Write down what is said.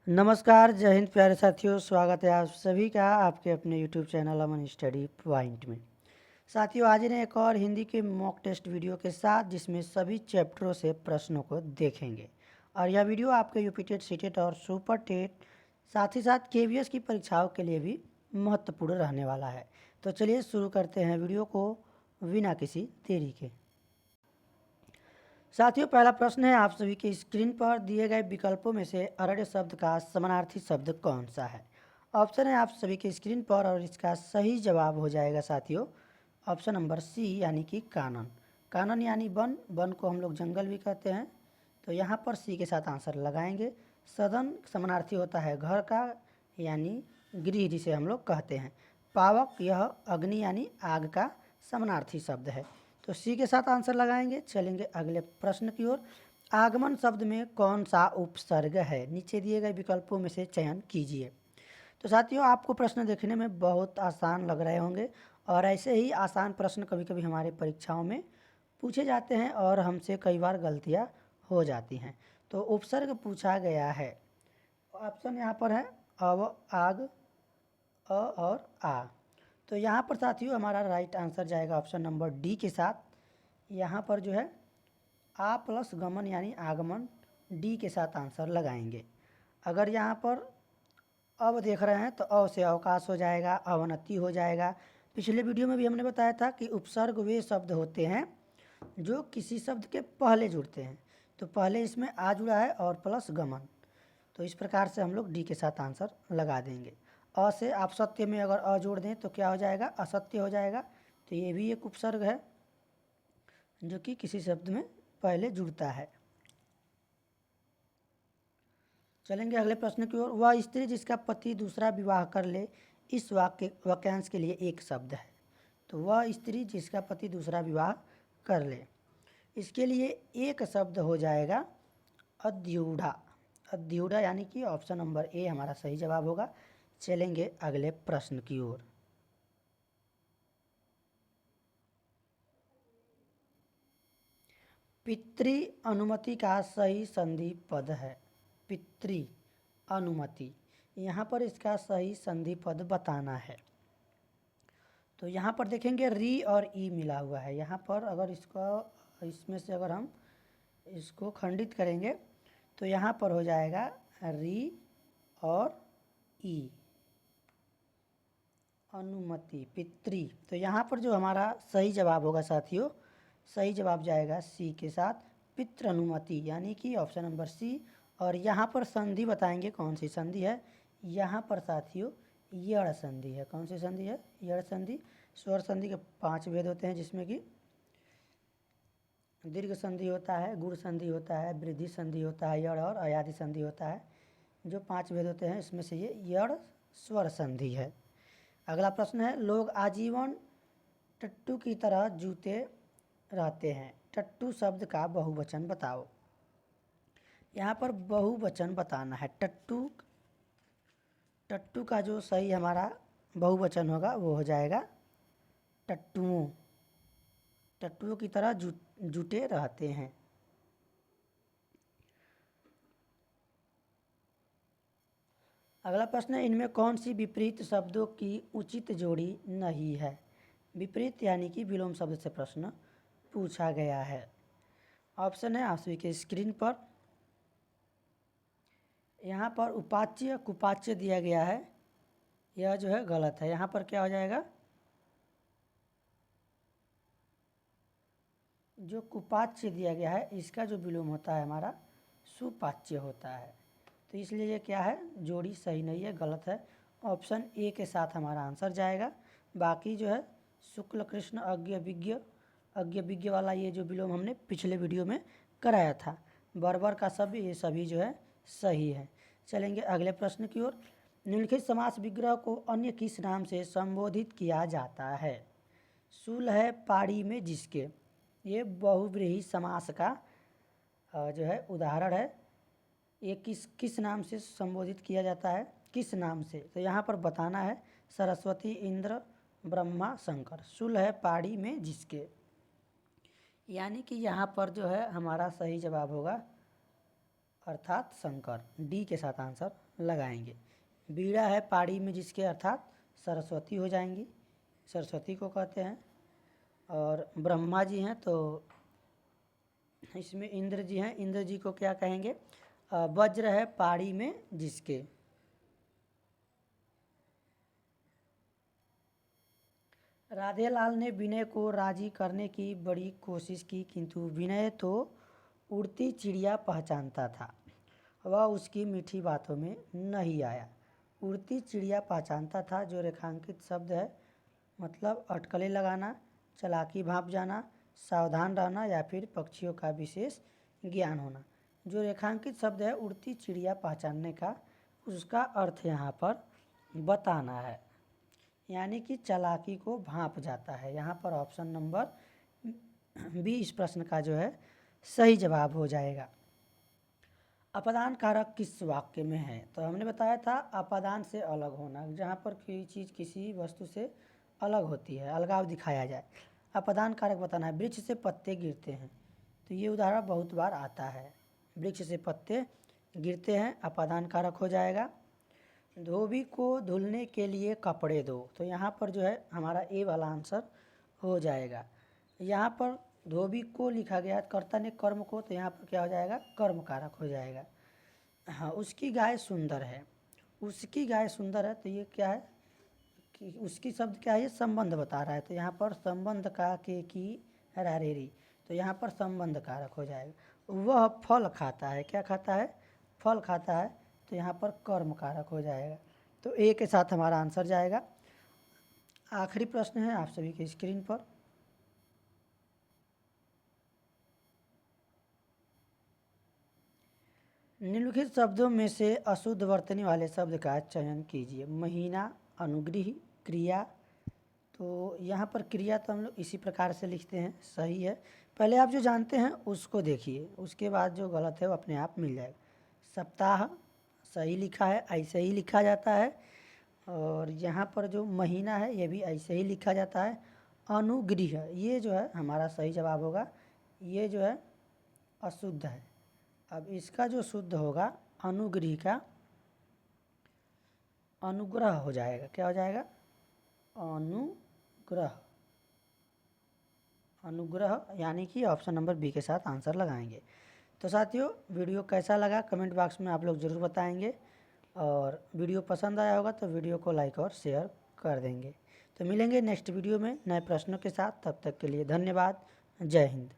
नमस्कार, जय हिंद प्यारे साथियों। स्वागत है आप सभी का आपके अपने यूट्यूब चैनल अमन स्टडी पॉइंट में। साथियों, आज ने एक और हिंदी के मॉक टेस्ट वीडियो के साथ जिसमें सभी चैप्टरों से प्रश्नों को देखेंगे। और यह वीडियो आपके यूपी टेट, सीटेट और सुपर टेट साथ ही साथ केवीएस की परीक्षाओं के लिए भी महत्वपूर्ण रहने वाला है। तो चलिए शुरू करते हैं वीडियो को बिना किसी देरी के। साथियों, पहला प्रश्न है आप सभी के स्क्रीन पर दिए गए विकल्पों में से अरण्य शब्द का समानार्थी शब्द कौन सा है। ऑप्शन है आप सभी के स्क्रीन पर और इसका सही जवाब हो जाएगा साथियों ऑप्शन नंबर सी यानी कि कानन। कानन यानी वन, वन को हम लोग जंगल भी कहते हैं। तो यहाँ पर सी के साथ आंसर लगाएंगे। सदन समानार्थी होता है घर का यानी गृह जिसे हम लोग कहते हैं। पावक यह अग्नि यानी आग का समानार्थी शब्द है। तो सी के साथ आंसर लगाएंगे। चलेंगे अगले प्रश्न की ओर। आगमन शब्द में कौन सा उपसर्ग है, नीचे दिए गए विकल्पों में से चयन कीजिए। तो साथियों, आपको प्रश्न देखने में बहुत आसान लग रहे होंगे और ऐसे ही आसान प्रश्न कभी कभी हमारे परीक्षाओं में पूछे जाते हैं और हमसे कई बार गलतियाँ हो जाती हैं। तो उपसर्ग पूछा गया है। ऑप्शन यहाँ पर है अव, आग, अ और आ। तो यहाँ पर साथियों हमारा राइट आंसर जाएगा ऑप्शन नंबर डी के साथ। यहाँ पर जो है आ प्लस गमन यानी आगमन, डी के साथ आंसर लगाएंगे। अगर यहाँ पर अब देख रहे हैं तो अ से अवकाश हो जाएगा, अवनति हो जाएगा। पिछले वीडियो में भी हमने बताया था कि उपसर्ग वे शब्द होते हैं जो किसी शब्द के पहले जुड़ते हैं। तो पहले इसमें आ जुड़ा है और प्लस गमन। तो इस प्रकार से हम लोग डी के साथ आंसर लगा देंगे। अ से आप सत्य में अगर अ जोड़ दें तो क्या हो जाएगा, असत्य हो जाएगा। तो ये भी एक उपसर्ग है जो कि किसी शब्द में पहले जुड़ता है। चलेंगे अगले प्रश्न की ओर। वह स्त्री जिसका पति दूसरा विवाह कर ले, इस वाक्यांश के लिए एक शब्द है। तो वह स्त्री जिसका पति दूसरा विवाह कर ले, इसके लिए एक शब्द हो जाएगा अद्यूढ़ा। अद्यूढ़ा यानी कि ऑप्शन नंबर ए हमारा सही जवाब होगा। चलेंगे अगले प्रश्न की ओर। पितृ अनुमति का सही संधि पद है। पितृ अनुमति, यहाँ पर इसका सही संधि पद बताना है। तो यहाँ पर देखेंगे री और ई मिला हुआ है। यहाँ पर अगर इसमें से अगर हम इसको खंडित करेंगे तो यहाँ पर हो जाएगा री और ई, अनुमति, पितृ। तो यहाँ पर जो हमारा सही जवाब होगा साथियों, सही जवाब जाएगा सी के साथ, पितृ अनुमति यानी कि ऑप्शन नंबर सी। और यहाँ पर संधि बताएंगे कौन सी संधि है। यहाँ पर साथियों यड़ संधि है। कौन सी संधि है, यड़ संधि। स्वर संधि के 5 भेद होते हैं जिसमें कि दीर्घ संधि होता है, गुण संधि होता है, वृद्धि संधि होता है, यड़ और अयादि संधि होता है। जो 5 भेद होते हैं इसमें से ये यड़ स्वर संधि है। अगला प्रश्न है, लोग आजीवन टट्टू की तरह जूते रहते हैं। टट्टू शब्द का बहुवचन बताओ। यहाँ पर बहुवचन बताना है। टट्टू, टट्टू का जो सही हमारा बहुवचन होगा वो हो जाएगा टट्टुओं। टट्टुओं की तरह जुटे रहते हैं। अगला प्रश्न है, इनमें कौन सी विपरीत शब्दों की उचित जोड़ी नहीं है। विपरीत यानी कि विलोम शब्द से प्रश्न पूछा गया है। ऑप्शन है आप सभी के स्क्रीन पर। यहाँ पर उपाच्य कुपाच्य दिया गया है, यह जो है गलत है। यहाँ पर क्या हो जाएगा, जो कुपाच्य दिया गया है इसका जो विलोम होता है हमारा सुपाच्य होता है। तो इसलिए ये क्या है, जोड़ी सही नहीं है, गलत है। ऑप्शन ए के साथ हमारा आंसर जाएगा। बाकी जो है शुक्ल कृष्ण अज्ञ विज्ञ, अज्ञ विज्ञ वाला ये जो विलोम हमने पिछले वीडियो में कराया था, बर्बर का सभी, ये सभी जो है सही है। चलेंगे अगले प्रश्न की ओर। निम्नलिखित समास विग्रह को अन्य किस नाम से संबोधित किया जाता है। सूल है पाड़ी में जिसके, ये बहुव्रीहि समास का जो है उदाहरण है। ये किस नाम से संबोधित किया जाता है, किस नाम से। तो यहाँ पर बताना है सरस्वती, इंद्र, ब्रह्मा, शंकर। सूल है पाड़ी में जिसके, यानी कि यहाँ पर जो है हमारा सही जवाब होगा अर्थात शंकर, डी के साथ आंसर लगाएंगे। बीड़ा है पहाड़ी में जिसके, अर्थात सरस्वती हो जाएंगी, सरस्वती को कहते हैं। और ब्रह्मा जी हैं तो इसमें इंद्र जी हैं, इंद्र जी को क्या कहेंगे? वज्र है पहाड़ी में जिसके। राधे लाल ने विनय को राजी करने की बड़ी कोशिश की, किंतु विनय तो उड़ती चिड़िया पहचानता था, वह उसकी मीठी बातों में नहीं आया। उड़ती चिड़िया पहचानता था जो रेखांकित शब्द है, मतलब अटकलें लगाना, चालाकी भांप जाना, सावधान रहना या फिर पक्षियों का विशेष ज्ञान होना। जो रेखांकित शब्द है उड़ती चिड़िया पहचानने का, उसका अर्थ यहाँ पर बताना है, यानी कि चालाकी को भांप जाता है। यहाँ पर ऑप्शन नंबर बी इस प्रश्न का जो है सही जवाब हो जाएगा। अपादान कारक किस वाक्य में है? तो हमने बताया था अपादान से अलग होना, जहाँ पर कोई चीज़ किसी वस्तु से अलग होती है, अलगाव दिखाया जाए, अपादान कारक बताना है। वृक्ष से पत्ते गिरते हैं, तो ये उदाहरण बहुत बार आता है, वृक्ष से पत्ते गिरते हैं, अपादान कारक हो जाएगा। धोबी को धुलने के लिए कपड़े दो, तो यहाँ पर जो है हमारा ए वाला आंसर हो जाएगा। यहाँ पर धोबी को लिखा गया, कर्ता ने कर्म को, तो यहाँ पर क्या हो जाएगा? कर्म कारक हो जाएगा। हाँ, उसकी गाय सुंदर है, उसकी गाय सुंदर है, तो ये क्या है कि उसकी शब्द क्या है? ये संबंध बता रहा है, तो यहाँ पर संबंध का के की रारेरी, तो यहाँ पर संबंध कारक हो जाएगा। वह फल खाता है, क्या खाता है? फल खाता है, तो यहाँ पर कर्म कारक हो जाएगा। तो ए के साथ हमारा आंसर जाएगा। आखिरी प्रश्न है आप सभी के स्क्रीन पर। निम्नलिखित शब्दों में से अशुद्ध वर्तनी वाले शब्द का चयन कीजिए। महीना, अनुग्रह, क्रिया। तो यहाँ पर क्रिया तो हम लोग इसी प्रकार से लिखते हैं, सही है। पहले आप जो जानते हैं उसको देखिए, उसके बाद जो गलत है वो अपने आप मिल जाएगा। सप्ताह सही लिखा है, ऐसे ही लिखा जाता है। और यहाँ पर जो महीना है ये भी ऐसे ही लिखा जाता है। अनुग्रह ये जो है हमारा सही जवाब होगा, ये जो है अशुद्ध है। अब इसका जो शुद्ध होगा अनुग्रह का अनुग्रह हो जाएगा, क्या हो जाएगा? अनुग्रह, अनुग्रह, यानी कि ऑप्शन नंबर बी के साथ आंसर लगाएंगे। तो साथियों वीडियो कैसा लगा कमेंट बॉक्स में आप लोग ज़रूर बताएंगे, और वीडियो पसंद आया होगा तो वीडियो को लाइक और शेयर कर देंगे। तो मिलेंगे नेक्स्ट वीडियो में नए प्रश्नों के साथ, तब तक के लिए धन्यवाद। जय हिंद।